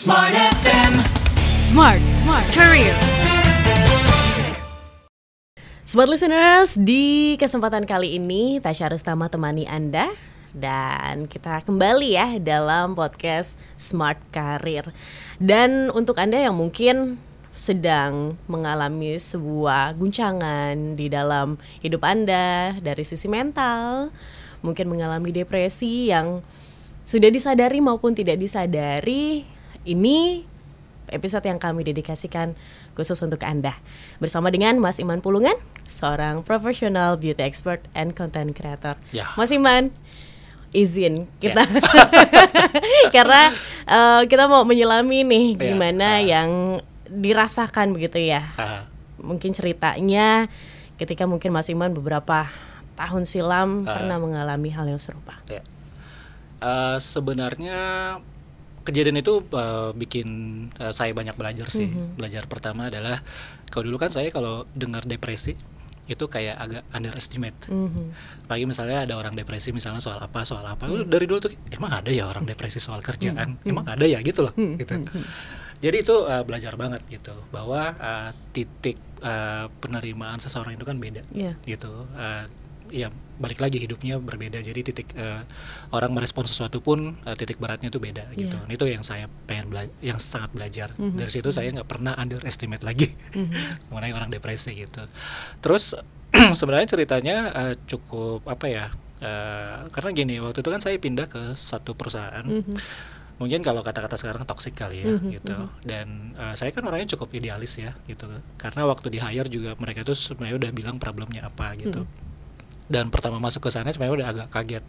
Smart FM. Smart Career. Smart listeners, di kesempatan kali ini Tasya Rustama temani Anda dan kita kembali ya dalam podcast Smart Career. Dan untuk Anda yang mungkin sedang mengalami sebuah guncangan di dalam hidup Anda dari sisi mental, mungkin mengalami depresi yang sudah disadari maupun tidak disadari, ini episode yang kami dedikasikan khusus untuk Anda. Bersama dengan Mas Iman Pulungan, seorang profesional beauty expert and content creator. Ya. Mas Iman, izin kita karena kita mau menyelami nih gimana yang dirasakan begitu ya. Mungkin ceritanya ketika mungkin Mas Iman beberapa tahun silam pernah mengalami hal yang serupa. Ya. Sebenarnya kejadian itu bikin saya banyak belajar sih. Belajar pertama adalah kalau dulu kan saya kalau dengar depresi itu kayak agak underestimate. Apalagi misalnya ada orang depresi misalnya soal apa. Dari dulu tuh emang ada ya orang depresi soal kerjaan, emang ada ya gitu loh. Gitu. Jadi itu belajar banget gitu bahwa titik penerimaan seseorang itu kan beda, gitu. Ya balik lagi hidupnya berbeda, jadi titik orang merespon sesuatu pun titik beratnya itu beda gitu. Itu yang saya pengen yang sangat belajar. Dari situ saya nggak pernah underestimate lagi mengenai orang depresi gitu. Terus sebenarnya ceritanya cukup apa ya, karena gini, waktu itu kan saya pindah ke satu perusahaan. Mungkin kalau kata-kata sekarang toxic kali ya gitu. Dan saya kan orangnya cukup idealis ya gitu. Karena waktu di hire juga mereka tuh sebenarnya udah bilang problemnya apa gitu. Dan pertama masuk ke sana sebenarnya udah agak kaget.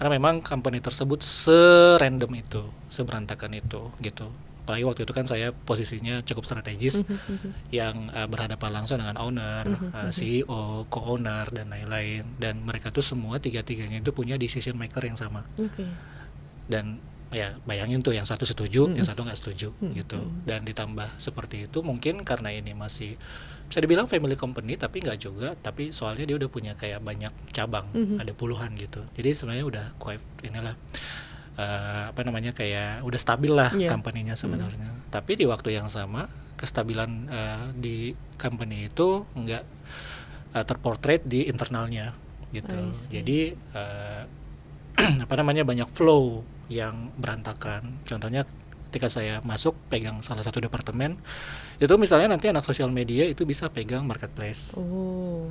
Karena memang company tersebut serandom itu, seberantakan itu gitu. Apalagi waktu itu kan saya posisinya cukup strategis yang berhadapan langsung dengan owner, CEO, co-owner dan lain-lain. Dan mereka tuh semua tiga-tiganya itu punya decision maker yang sama. Dan ya bayangin tuh yang satu setuju, yang satu nggak setuju gitu. Dan ditambah seperti itu mungkin karena ini masih bisa dibilang family company tapi nggak juga, tapi soalnya dia udah punya kayak banyak cabang, ada puluhan gitu. Jadi sebenarnya udah quite inilah kayak udah stabil lah company-nya sebenarnya. Tapi di waktu yang sama kestabilan di company itu nggak terportrait di internalnya gitu. Jadi banyak flow yang berantakan. Contohnya ketika saya masuk pegang salah satu departemen, itu misalnya nanti anak sosial media itu bisa pegang marketplace,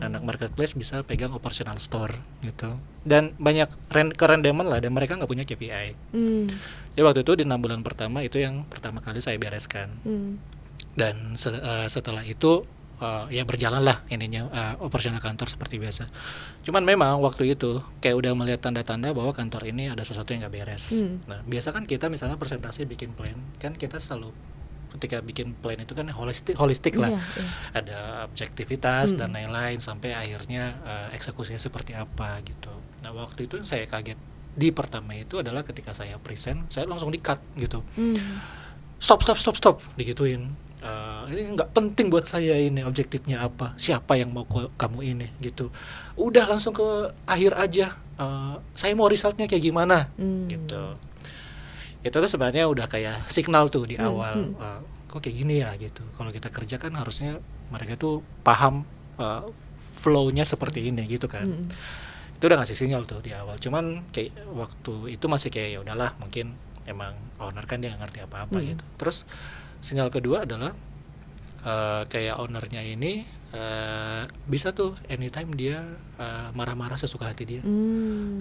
anak marketplace bisa pegang operational store gitu, dan banyak kerendaman lah, dan mereka nggak punya KPI. Jadi waktu itu di 6 bulan pertama itu yang pertama kali saya bereskan. Dan setelah itu ya berjalanlah ininya operasional kantor seperti biasa. Cuman memang waktu itu kayak udah melihat tanda-tanda bahwa kantor ini ada sesuatu yang nggak beres. Nah biasa kan kita misalnya presentasi bikin plan, kan kita selalu ketika bikin plan itu kan holistik lah, ada objektivitas dan lain-lain sampai akhirnya eksekusinya seperti apa gitu. Nah waktu itu saya kaget di pertama itu adalah ketika saya present, saya langsung di-cut gitu. Stop digituin. Ini nggak penting buat saya, ini objektifnya apa, siapa yang mau kamu ini gitu. Udah langsung ke akhir aja, saya mau resultnya kayak gimana gitu. Itu tuh sebenarnya udah kayak signal tuh di awal, kok kayak gini ya gitu. Kalau kita kerja kan harusnya mereka tuh paham flow-nya seperti ini gitu kan. Itu udah ngasih sinyal tuh di awal. Cuman kayak waktu itu masih kayak ya udahlah, mungkin emang owner kan dia nggak ngerti apa-apa gitu. Terus sinyal kedua adalah kayak ownernya ini bisa tuh anytime dia marah-marah sesuka hati dia.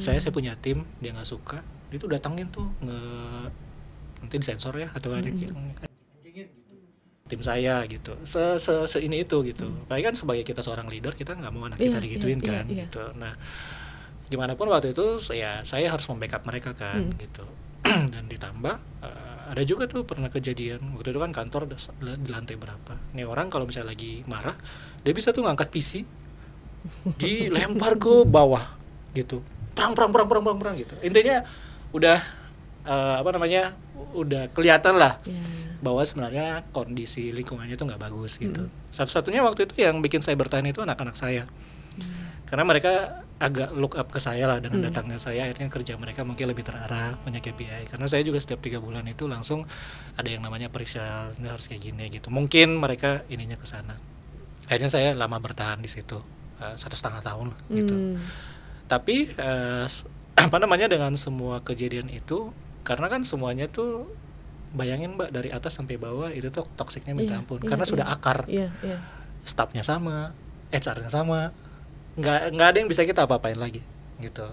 Saya punya tim, dia nggak suka, dia tuh datangin tuh nanti disensor ya atau ada anjingin gitu tim saya gitu, se ini itu gitu. Apalagi kan sebagai kita seorang leader, kita nggak mau anak kita digituin kan gitu. Nah dimanapun waktu itu saya harus membackup mereka kan gitu. Dan ditambah ada juga tuh pernah kejadian waktu itu kan kantor di lantai berapa. Nih orang kalau misalnya lagi marah, dia bisa tuh ngangkat PC, dilempar ke bawah gitu, perang gitu. Intinya udah udah kelihatan lah bahwa sebenarnya kondisi lingkungannya itu nggak bagus gitu. Satu-satunya waktu itu yang bikin saya bertahan itu anak-anak saya, karena mereka agak look up ke saya lah dengan datangnya saya, akhirnya kerja mereka mungkin lebih terarah, punya KPI. Karena saya juga setiap 3 bulan itu langsung ada yang namanya periksa, ini harus kayak gini gitu. Mungkin mereka ininya ke sana. Akhirnya saya lama bertahan di situ, 1,5 tahun gitu. Tapi apa namanya, dengan semua kejadian itu, karena kan semuanya tuh, bayangin Mbak, dari atas sampai bawah itu tuh toksiknya minta ampun, karena sudah akar. Staffnya sama, HR-nya sama, nggak ada yang bisa kita apa-apain lagi gitu.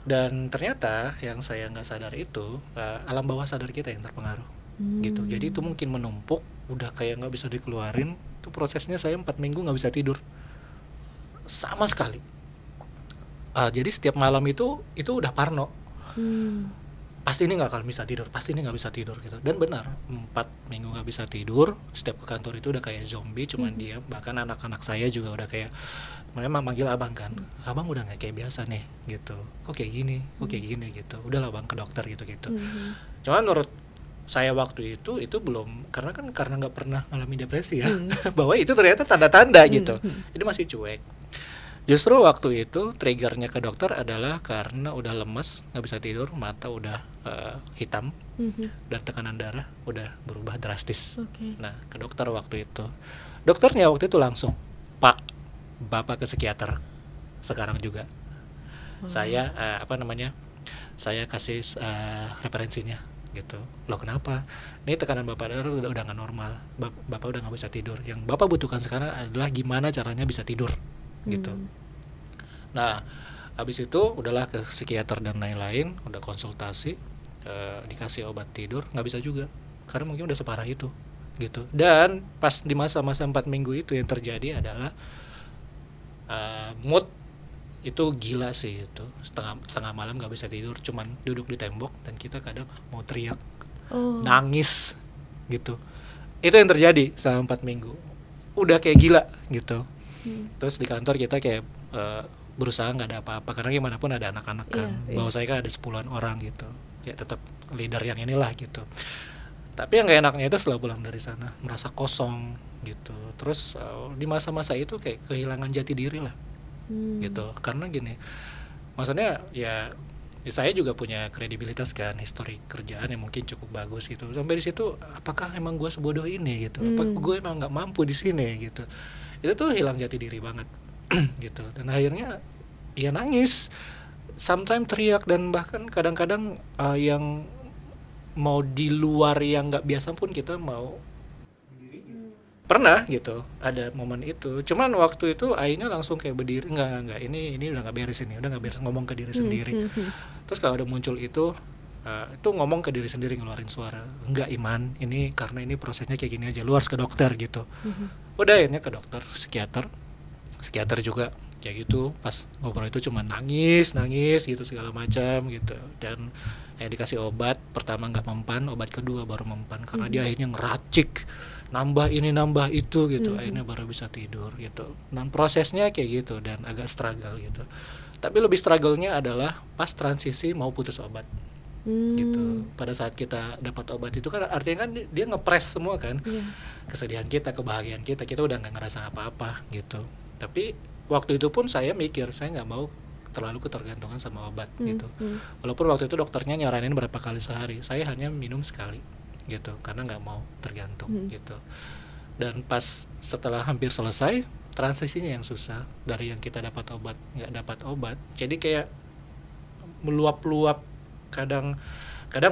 Dan ternyata yang saya nggak sadar itu, alam bawah sadar kita yang terpengaruh gitu. Jadi itu mungkin menumpuk, udah kayak nggak bisa dikeluarin. Itu prosesnya saya 4 minggu nggak bisa tidur sama sekali. Jadi setiap malam itu udah parno. Pasti ini nggak akan bisa tidur, pasti ini nggak bisa tidur gitu. Dan benar, 4 minggu nggak bisa tidur. Setiap ke kantor itu udah kayak zombie, cuman diam. Bahkan anak-anak saya juga udah kayak, mereka manggil abang kan, abang udah nggak kayak biasa nih gitu, kok kayak gini gitu. Udahlah bang, ke dokter gitu. Cuman menurut saya waktu itu belum, karena nggak pernah ngalami depresi ya, bahwa itu ternyata tanda-tanda gitu. Jadi masih cuek. Justru waktu itu triggernya ke dokter adalah karena udah lemes, nggak bisa tidur, mata udah hitam, dan tekanan darah udah berubah drastis. Nah, ke dokter waktu itu, dokternya waktu itu langsung, Pak, Bapak ke psikiater sekarang juga. Saya saya kasih referensinya gitu. Loh kenapa? Ini tekanan Bapak darah udah nggak normal, Bapak udah nggak bisa tidur. Yang Bapak butuhkan sekarang adalah gimana caranya bisa tidur gitu. Nah, habis itu udahlah ke psikiater dan lain-lain, udah konsultasi, dikasih obat tidur, nggak bisa juga, karena mungkin udah separah itu gitu. Dan pas di masa-masa 4 minggu itu yang terjadi adalah mood itu gila sih itu. Tengah malam nggak bisa tidur, cuman duduk di tembok, dan kita kadang mau teriak, nangis gitu. Itu yang terjadi selama 4 minggu, udah kayak gila gitu. Terus di kantor kita kayak berusaha nggak ada apa-apa, karena gimana pun ada anak-anak kan. Bahwa saya kan ada 10-an orang gitu, ya tetap leader yang inilah gitu. Tapi yang gak enaknya itu setelah pulang dari sana merasa kosong gitu. Terus di masa-masa itu kayak kehilangan jati diri lah gitu. Karena gini, maksudnya ya saya juga punya kredibilitas kan, histori kerjaan yang mungkin cukup bagus gitu. Sampai di situ, apakah emang gue sebodoh ini gitu? Apakah gue emang nggak mampu di sini gitu? Itu tuh hilang jati diri banget gitu. Dan akhirnya ya nangis, sometimes teriak, dan bahkan kadang-kadang yang mau di luar yang nggak biasa pun kita mau pernah gitu, ada momen itu. Cuman waktu itu akhirnya langsung kayak berdiri, nggak ini udah nggak beres, ini udah nggak beres, ngomong ke diri sendiri. Terus kalau udah muncul itu ngomong ke diri sendiri, ngeluarin suara, enggak Iman, ini karena ini prosesnya kayak gini aja, lu harus ke dokter gitu. Udah akhirnya ke dokter, psikiater juga kayak gitu. Pas ngobrol itu cuma nangis gitu segala macam gitu. Dan dikasih obat, pertama nggak mempan, obat kedua baru mempan, karena dia akhirnya ngeracik, nambah ini nambah itu gitu. Akhirnya baru bisa tidur gitu. Dan prosesnya kayak gitu, dan agak struggle gitu. Tapi lebih struggle-nya adalah pas transisi mau putus obat gitu. Pada saat kita dapat obat itu kan artinya kan dia ngepres semua kan, kesedihan kita, kebahagiaan kita udah nggak ngerasa apa-apa gitu. Tapi waktu itu pun saya mikir, saya nggak mau terlalu ketergantungan sama obat gitu. Walaupun waktu itu dokternya nyaranin berapa kali sehari, saya hanya minum sekali gitu, karena nggak mau tergantung gitu. Dan pas setelah hampir selesai, transisinya yang susah, dari yang kita dapat obat nggak dapat obat, jadi kayak meluap-luap, kadang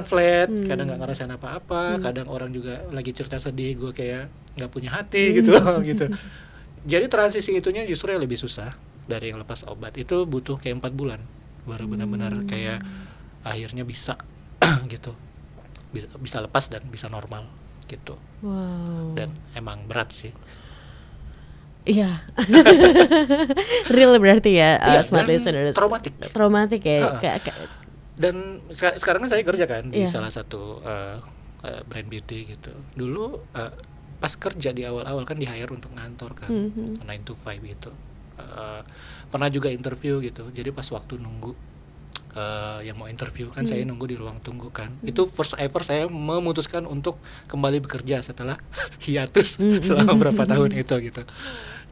flat, kadang nggak ngerasain apa-apa, kadang orang juga lagi cerita sedih, gue kayak nggak punya hati gitu gitu. Jadi transisi itunya justru yang lebih susah dari yang lepas obat. Itu butuh kayak 4 bulan baru benar-benar kayak akhirnya bisa gitu, bisa lepas dan bisa normal gitu. Dan emang berat sih. Iya. Real berarti ya, smart listeners. Traumatik ya. Dan sekarang kan saya kerja kan di salah satu brand beauty gitu. Dulu pas kerja di awal-awal kan di hire untuk ngantor kan, 9 to 5 gitu. Pernah juga interview gitu. Jadi pas waktu nunggu yang mau interview kan, saya nunggu di ruang tunggu kan. Itu first ever saya memutuskan untuk kembali bekerja setelah hiatus selama berapa tahun itu gitu.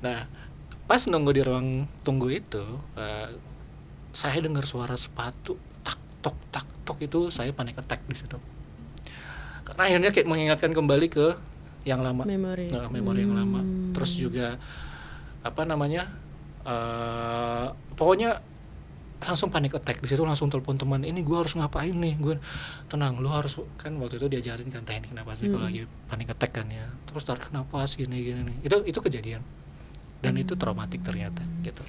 Nah, pas nunggu di ruang tunggu itu, saya dengar suara sepatu tak tok itu saya panic attack di situ. Karena akhirnya kayak mengingatkan kembali ke yang lama, memori yang lama. Terus juga pokoknya langsung panic attack di situ, langsung telepon teman, ini gue harus ngapain nih, gue tenang, lu harus, kan waktu itu diajarin kan teknik napas kalau lagi panic attack kan ya, terus tarik napas gini itu kejadian dan itu traumatik ternyata gitu.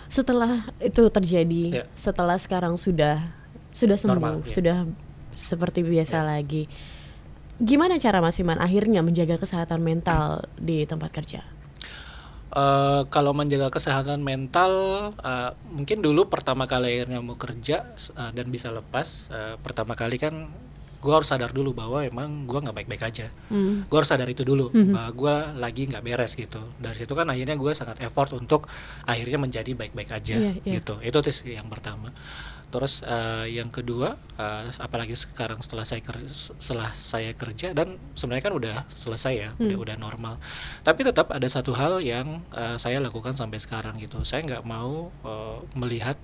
Setelah itu terjadi, setelah sekarang sudah sembuh, normal, sudah seperti biasa lagi, gimana cara Mas Iman akhirnya menjaga kesehatan mental di tempat kerja? Kalau menjaga kesehatan mental, mungkin dulu pertama kali akhirnya mau kerja dan bisa lepas, pertama kali kan gue harus sadar dulu bahwa emang gue nggak baik-baik aja. Gue harus sadar itu dulu bahwa gue lagi nggak beres gitu. Dari situ kan akhirnya gue sangat effort untuk akhirnya menjadi baik-baik aja gitu. Itu yang pertama. Terus yang kedua, apalagi sekarang setelah saya kerja dan sebenarnya kan udah selesai ya, udah normal. Tapi tetap ada satu hal yang saya lakukan sampai sekarang gitu. Saya nggak mau melihat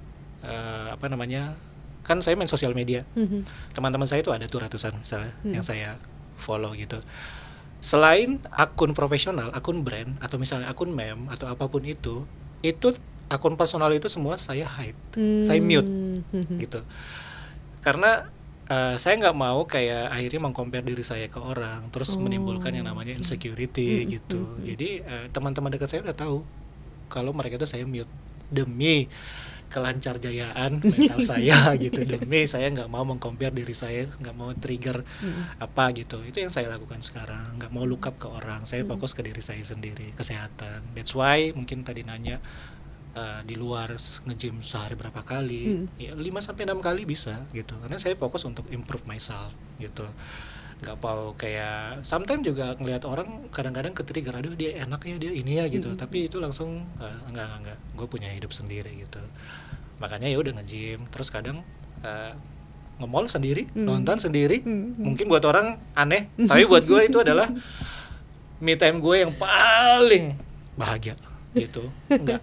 kan saya main sosial media. Teman-teman saya itu ada tuh ratusan misalnya yang saya follow gitu. Selain akun profesional, akun brand atau misalnya akun meme atau apapun itu akun personal itu semua saya hide, saya mute gitu. Karena saya nggak mau kayak akhirnya meng-compare diri saya ke orang, terus menimbulkan yang namanya insecurity gitu. Jadi teman-teman dekat saya udah tahu kalau mereka itu saya mute demi kelancarjayaan mental saya gitu, demi saya nggak mau meng-compare diri saya, nggak mau trigger apa gitu. Itu yang saya lakukan sekarang, nggak mau look up ke orang, saya fokus ke diri saya sendiri, kesehatan. That's why mungkin tadi nanya di luar nge-gym sehari berapa kali, ya 5-6 kali bisa gitu, karena saya fokus untuk improve myself gitu. Nggak mau kayak sometimes juga ngelihat orang kadang-kadang ke-trigger, aduh dia enak ya, dia ini ya gitu, tapi itu langsung enggak, gue punya hidup sendiri gitu. Makanya ya udah nge-gym, terus kadang nge-mall sendiri, nonton sendiri. Mungkin buat orang aneh, tapi buat gue itu adalah me time gue yang paling bahagia gitu. Nggak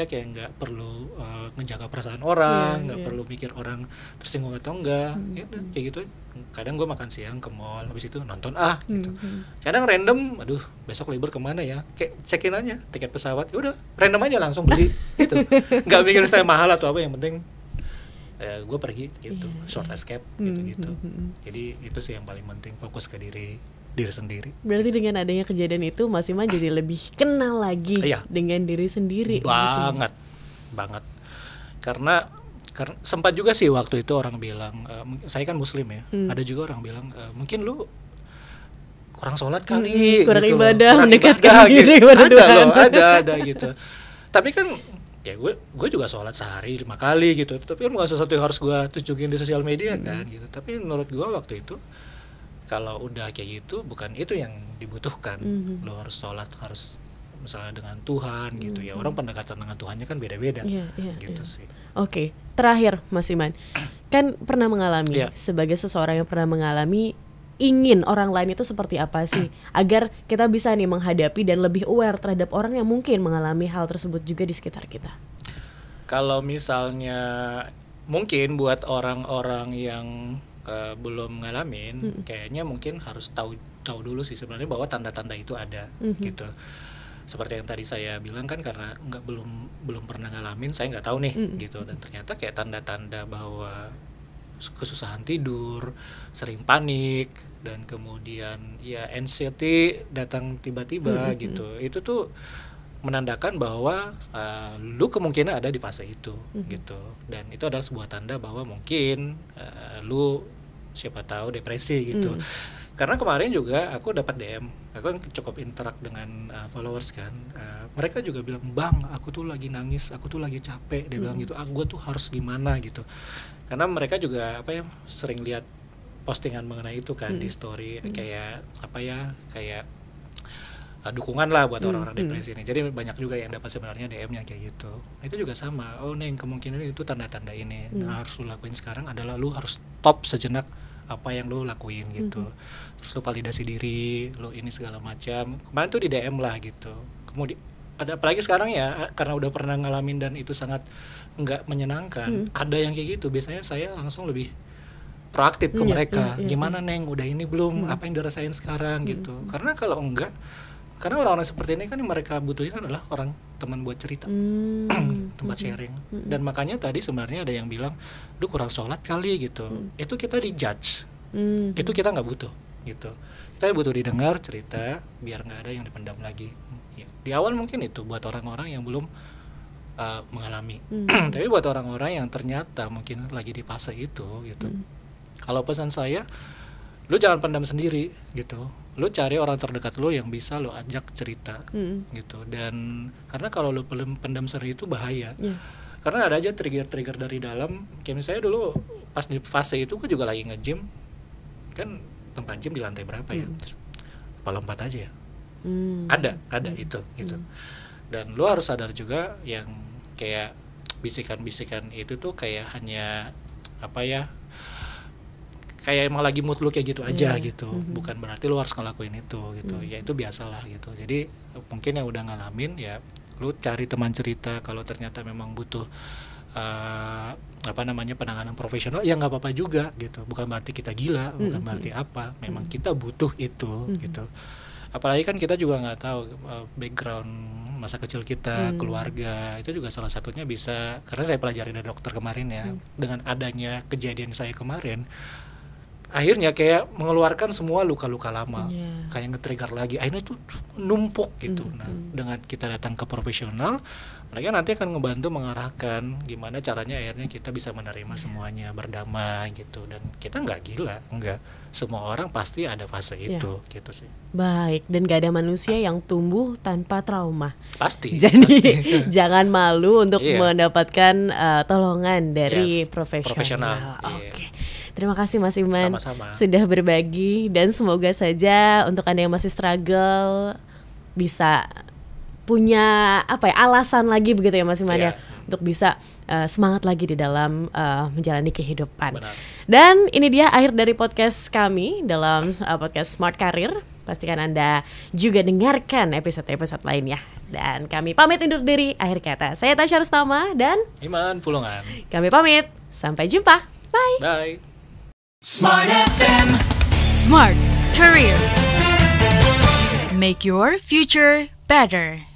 kayak nggak perlu ngejaga perasaan orang, nggak perlu mikir orang tersinggung atau enggak, ya udah kayak gitu. Kadang gue makan siang ke mall, habis itu nonton gitu. Kadang random, aduh besok libur kemana ya, kayak cekin aja tiket pesawat, ya udah random aja langsung beli gitu. Nggak mikir saya mahal atau apa, yang penting gue pergi gitu, short escape gitu. Jadi itu sih yang paling penting, fokus ke diri sendiri. Berarti dengan adanya kejadian itu Mas Iman jadi lebih kenal lagi dengan diri sendiri. Banget. Karena sempat juga sih waktu itu orang bilang, saya kan muslim ya, ada juga orang bilang mungkin lu kurang sholat kali, kurang gitu ibadah, mendekatkan diri kepada Tuhan. Ada gitu. Tapi kan ya gue juga sholat sehari 5 kali gitu. Tapi kan bukan sesuatu yang harus gue tunjukin di sosial media kan gitu. Tapi menurut gue waktu itu kalau udah kayak gitu, bukan itu yang dibutuhkan. Lo harus sholat, harus misalnya dengan Tuhan gitu ya. Orang pendekatan dengan Tuhannya kan beda-beda gitu sih. Oke, terakhir Mas Iman, kan pernah mengalami sebagai seseorang yang pernah mengalami, ingin orang lain itu seperti apa sih agar kita bisa nih menghadapi dan lebih aware terhadap orang yang mungkin mengalami hal tersebut juga di sekitar kita. Kalau misalnya mungkin buat orang-orang yang belum ngalamin, kayaknya mungkin harus tahu dulu sih sebenarnya bahwa tanda-tanda itu ada gitu. Seperti yang tadi saya bilang kan, karena belum pernah ngalamin, saya nggak tahu nih gitu. Dan ternyata kayak tanda-tanda bahwa kesusahan tidur, sering panik, dan kemudian ya anxiety datang tiba-tiba gitu. Itu tuh menandakan bahwa lu kemungkinan ada di fase itu gitu. Dan itu adalah sebuah tanda bahwa mungkin lu siapa tahu depresi gitu. Karena kemarin juga aku dapat DM, aku kan cukup interak dengan followers kan, mereka juga bilang, bang aku tuh lagi nangis, aku tuh lagi capek, dia bilang gitu, gue tuh harus gimana gitu. Karena mereka juga sering lihat postingan mengenai itu kan di story, kayak dukungan lah buat orang-orang depresi ini. Jadi banyak juga yang dapat sebenarnya DM-nya kayak gitu. Itu juga sama, Neng kemungkinan itu tanda-tanda ini. Nah harus lu lakuin sekarang adalah lu harus stop sejenak apa yang lu lakuin gitu. Terus lu validasi diri, lu ini segala macam. Kemarin tuh di DM lah gitu. Kemudian ada, apalagi sekarang ya karena udah pernah ngalamin dan itu sangat nggak menyenangkan. Ada yang kayak gitu, biasanya saya langsung lebih proaktif ke mereka. Gimana Neng, udah ini belum? Apa yang dirasain sekarang gitu. Karena kalau enggak, karena orang-orang seperti ini kan yang mereka butuhin adalah orang teman buat cerita, tempat sharing. Dan makanya tadi sebenarnya ada yang bilang, duh kurang sholat kali gitu. Itu kita dijudge, itu kita nggak butuh gitu. Kita butuh didengar cerita biar nggak ada yang dipendam lagi. Di awal mungkin itu buat orang-orang yang belum mengalami. Tapi buat orang-orang yang ternyata mungkin lagi di fase itu gitu. Kalau pesan saya, lu jangan pendam sendiri gitu. Lu cari orang terdekat lu yang bisa lu ajak cerita gitu. Dan karena kalau lu pendam sendiri itu bahaya. Karena ada aja trigger-trigger dari dalam. Kayak misalnya dulu pas di fase itu gue juga lagi nge-gym. Kan tempat gym di lantai berapa ya? Apa lompat aja ya? Ada itu gitu. Dan lu harus sadar juga yang kayak bisikan-bisikan itu tuh kayak hanya apa ya, kayak emang lagi mood lu kayak gitu aja gitu, bukan berarti lu harus ngelakuin itu gitu. Ya itu biasalah gitu. Jadi mungkin yang udah ngalamin ya lu cari teman cerita. Kalau ternyata memang butuh penanganan profesional ya nggak apa-apa juga gitu. Bukan berarti kita gila, bukan berarti apa, memang kita butuh itu gitu. Apalagi kan kita juga nggak tahu background masa kecil kita, keluarga, itu juga salah satunya bisa, karena saya pelajari dari dokter kemarin ya, dengan adanya kejadian saya kemarin, akhirnya kayak mengeluarkan semua luka-luka lama, kayak nge-trigger lagi, akhirnya itu numpuk gitu. Nah, dengan kita datang ke profesional, mereka nanti akan ngebantu mengarahkan gimana caranya akhirnya kita bisa menerima semuanya, berdamai gitu. Dan kita nggak gila, enggak, semua orang pasti ada fase itu gitu sih. Baik, dan gak ada manusia yang tumbuh tanpa trauma. Pasti. Jadi jangan malu untuk mendapatkan tolongan dari profesional. Oke. Terima kasih Mas Iman. Sama-sama. Sudah berbagi, dan semoga saja untuk Anda yang masih struggle bisa punya alasan lagi begitu ya Mas Iman ya, untuk bisa semangat lagi di dalam menjalani kehidupan. Benar. Dan ini dia akhir dari podcast kami dalam podcast Smart Career. Pastikan Anda juga dengarkan episode-episode lainnya. Dan kami pamit undur diri. Akhir kata, saya Tasya Rustama dan Iman Pulungan. Kami pamit. Sampai jumpa. Bye. Bye. Smart FM. Smart Career. Make your future better.